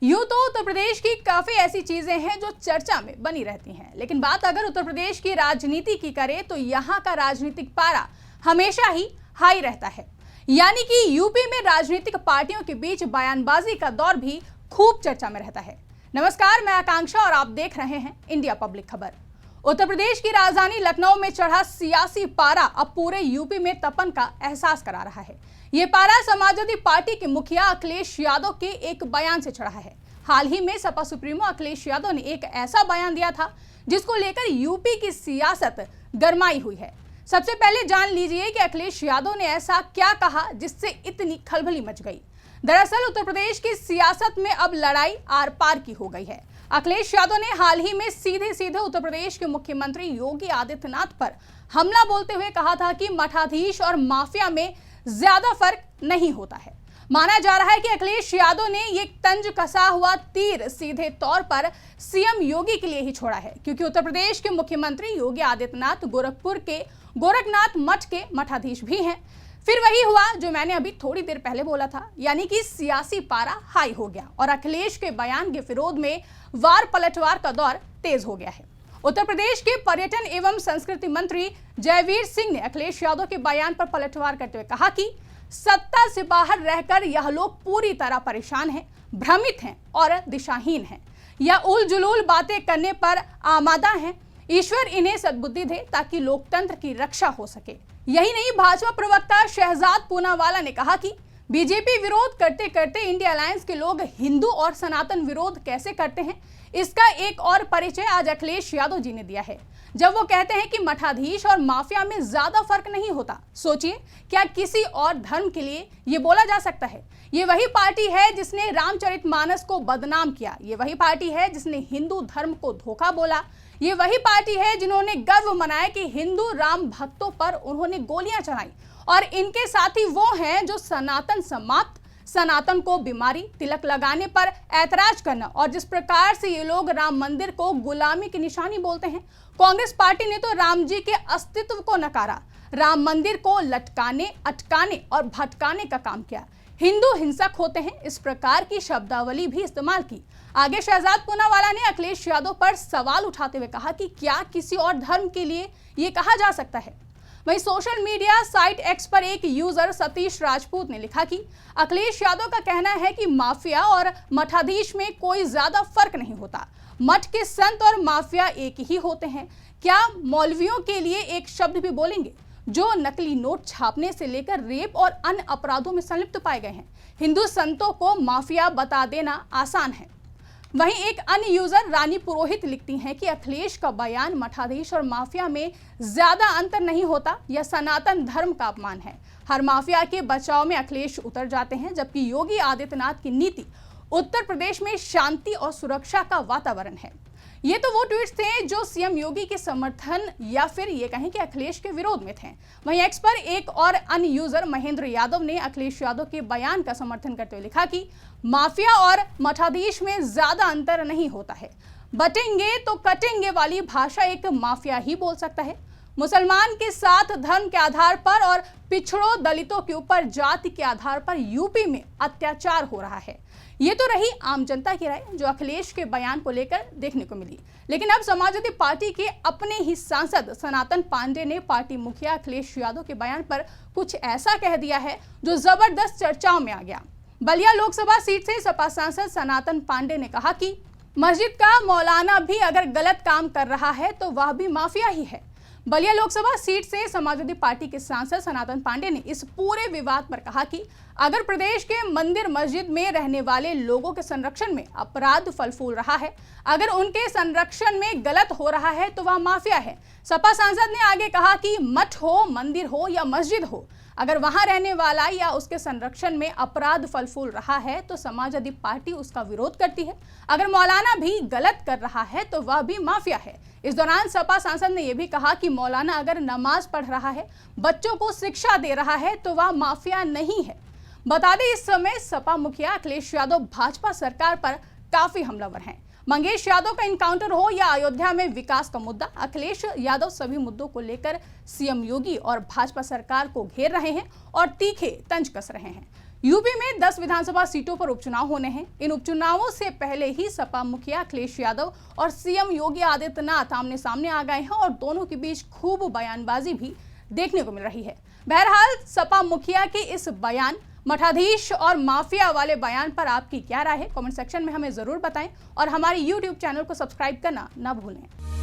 यूं तो उत्तर प्रदेश की काफी ऐसी चीजें हैं जो चर्चा में बनी रहती हैं, लेकिन बात अगर उत्तर प्रदेश की राजनीति की करें तो यहाँ का राजनीतिक पारा हमेशा ही हाई रहता है। यानी कि यूपी में राजनीतिक पार्टियों के बीच बयानबाजी का दौर भी खूब चर्चा में रहता है। नमस्कार, मैं आकांक्षा और आप देख रहे हैं इंडिया पब्लिक खबर। उत्तर प्रदेश की राजधानी लखनऊ में चढ़ा सियासी पारा अब पूरे यूपी में तपन का एहसास करा रहा है। ये पारा समाजवादी पार्टी के मुखिया अखिलेश यादव के एक बयान से चढ़ा है। हाल ही में सपा सुप्रीमो अखिलेश यादव ने एक ऐसा बयान दिया था जिसको लेकर यूपी की सियासत गरमाई हुई है। सबसे पहले जान लीजिए कि अखिलेश यादव ने ऐसा क्या कहा जिससे इतनी खलबली मच गई। दरअसल उत्तर प्रदेश की सियासत में अब लड़ाई आर पार की हो गई है। अखिलेश यादव ने हाल ही में सीधे सीधे उत्तर प्रदेश के मुख्यमंत्री योगी आदित्यनाथ पर हमला बोलते हुए कहा था कि मठाधीश और माफिया में ज्यादा फर्क नहीं होता है। माना जा रहा है कि अखिलेश यादव ने ये तंज कसा हुआ तीर सीधे तौर पर सीएम योगी के लिए ही छोड़ा है, क्योंकि उत्तर प्रदेश के मुख्यमंत्री योगी आदित्यनाथ गोरखपुर के गोरखनाथ मठ के मठाधीश भी हैं। फिर वही हुआ जो मैंने अभी थोड़ी देर पहले बोला था, यानी कि सियासी पारा हाई हो गया और अखिलेश के बयान के विरोध में वार पलटवार का दौर तेज हो गया है। उत्तर प्रदेश के पर्यटन एवं संस्कृति मंत्री जयवीर सिंह ने अखिलेश यादव के बयान पर पलटवार करते हुए कहा कि सत्ता से बाहर रहकर यह लोग पूरी तरह परेशान हैं, भ्रमित हैं और दिशाहीन हैं। यह उल जुलूल बातें करने पर आमादा हैं। ईश्वर इन्हें सद्बुद्धि दे ताकि लोकतंत्र की रक्षा हो सके। यही नहीं, भाजपा प्रवक्ता शहजाद पूनावाला ने कहा कि बीजेपी विरोध करते करते इंडिया अलायंस के लोग हिंदू और सनातन विरोध कैसे करते हैं, इसका एक और परिचय आज अखिलेश यादव जी ने दिया है जब वो कहते हैं कि मठाधीश और माफिया में ज्यादा फर्क नहीं होता। सोचिए, क्या किसी और धर्म के लिए ये बोला जा सकता है? ये वही पार्टी है जिसने रामचरितमानस को बदनाम किया। ये वही पार्टी है जिसने हिंदू धर्म को धोखा बोला। ये वही पार्टी है जिन्होंने गर्व मनाया कि हिंदू राम भक्तों पर उन्होंने गोलियां चलाई। और इनके साथी वो हैं जो सनातन समाप्त, सनातन को बीमारी, तिलक लगाने पर ऐतराज करना और जिस प्रकार से ये लोग राम मंदिर को गुलामी की निशानी बोलते हैं। कांग्रेस पार्टी ने तो राम जी के अस्तित्व को नकारा, राम मंदिर को लटकाने, अटकाने और भटकाने का काम किया। हिंदू हिंसक होते हैं, इस प्रकार की शब्दावली भी इस्तेमाल की। आगे शहजाद पूनावाला ने अखिलेश यादव पर सवाल उठाते हुए कहा कि क्या किसी और धर्म के लिए ये कहा जा सकता है? वहीं सोशल मीडिया साइट एक्स पर एक यूजर सतीश राजपूत ने लिखा कि अखिलेश यादव का कहना है कि माफिया और मठाधीश में कोई ज्यादा फर्क नहीं होता। मठ के संत और माफिया एक ही होते हैं। क्या मौलवियों के लिए एक शब्द भी बोलेंगे जो नकली नोट छापने से लेकर रेप और अन्य अपराधों में संलिप्त पाए गए हैं? हिंदू संतों को माफिया बता देना आसान है। वहीं एक अन्य यूजर रानी पुरोहित लिखती हैं कि अखिलेश का बयान मठाधीश और माफिया में ज्यादा अंतर नहीं होता, यह सनातन धर्म का अपमान है। हर माफिया के बचाव में अखिलेश उतर जाते हैं, जबकि योगी आदित्यनाथ की नीति उत्तर प्रदेश में शांति और सुरक्षा का वातावरण है। ये तो वो ट्वीट्स थे जो सीएम योगी के समर्थन या फिर ये कहें कि अखिलेश के विरोध में थे। वहीं एक्स पर एक और अन्य यूजर महेंद्र यादव ने अखिलेश यादव के बयान का समर्थन करते हुए लिखा कि माफिया और मठाधीश में ज्यादा अंतर नहीं होता है। बटेंगे तो कटेंगे वाली भाषा एक माफिया ही बोल सकता है। मुसलमान के साथ धर्म के आधार पर और पिछड़ों दलितों के ऊपर जाति के आधार पर यूपी में अत्याचार हो रहा है। ये तो रही आम जनता की राय जो अखिलेश के बयान को लेकर देखने को मिली। लेकिन अब समाजवादी पार्टी के अपने ही सांसद सनातन पांडे ने पार्टी मुखिया अखिलेश यादव के बयान पर कुछ ऐसा कह दिया है जो जबरदस्त चर्चाओं में आ गया। बलिया लोकसभा सीट से सपा सांसद सनातन पांडे ने कहा कि मस्जिद का मौलाना भी अगर गलत काम कर रहा है तो वह भी माफिया ही है। बलिया लोकसभा सीट से समाजवादी पार्टी के सांसद सनातन पांडे ने इस पूरे विवाद पर कहा कि अगर प्रदेश के मंदिर मस्जिद में रहने वाले लोगों के संरक्षण में अपराध फल फूल रहा है, अगर उनके संरक्षण में गलत हो रहा है तो वह माफिया है। सपा सांसद ने आगे कहा कि मठ हो, मंदिर हो या मस्जिद हो, अगर वहां रहने वाला या उसके संरक्षण में अपराध फल फूल रहा है तो समाजवादी पार्टी उसका विरोध करती है। अगर मौलाना भी गलत कर रहा है तो वह भी माफिया है। इस दौरान सपा सांसद ने यह भी कहा कि मौलाना अगर नमाज पढ़ रहा है, बच्चों को शिक्षा दे रहा है तो वह माफिया नहीं है। बता दें, इस समय सपा मुखिया अखिलेश यादव भाजपा सरकार पर काफी हमलावर हैं। मंगेश यादव का इनकाउंटर हो या अयोध्या में विकास का मुद्दा, अखिलेश यादव सभी मुद्दों को लेकर सीएम योगी और भाजपा सरकार को घेर रहे हैं और तीखे तंज कस रहे हैं। यूपी में 10 विधानसभा सीटों पर उपचुनाव होने हैं। इन उपचुनावों से पहले ही सपा मुखिया अखिलेश यादव और सीएम योगी आदित्यनाथ आमने सामने आ गए हैं और दोनों के बीच खूब बयानबाजी भी देखने को मिल रही है। बहरहाल सपा मुखिया के इस बयान, मठाधीश और माफिया वाले बयान पर आपकी क्या राय है? कमेंट सेक्शन में हमें जरूर बताएं और हमारे YouTube चैनल को सब्सक्राइब करना ना भूलें।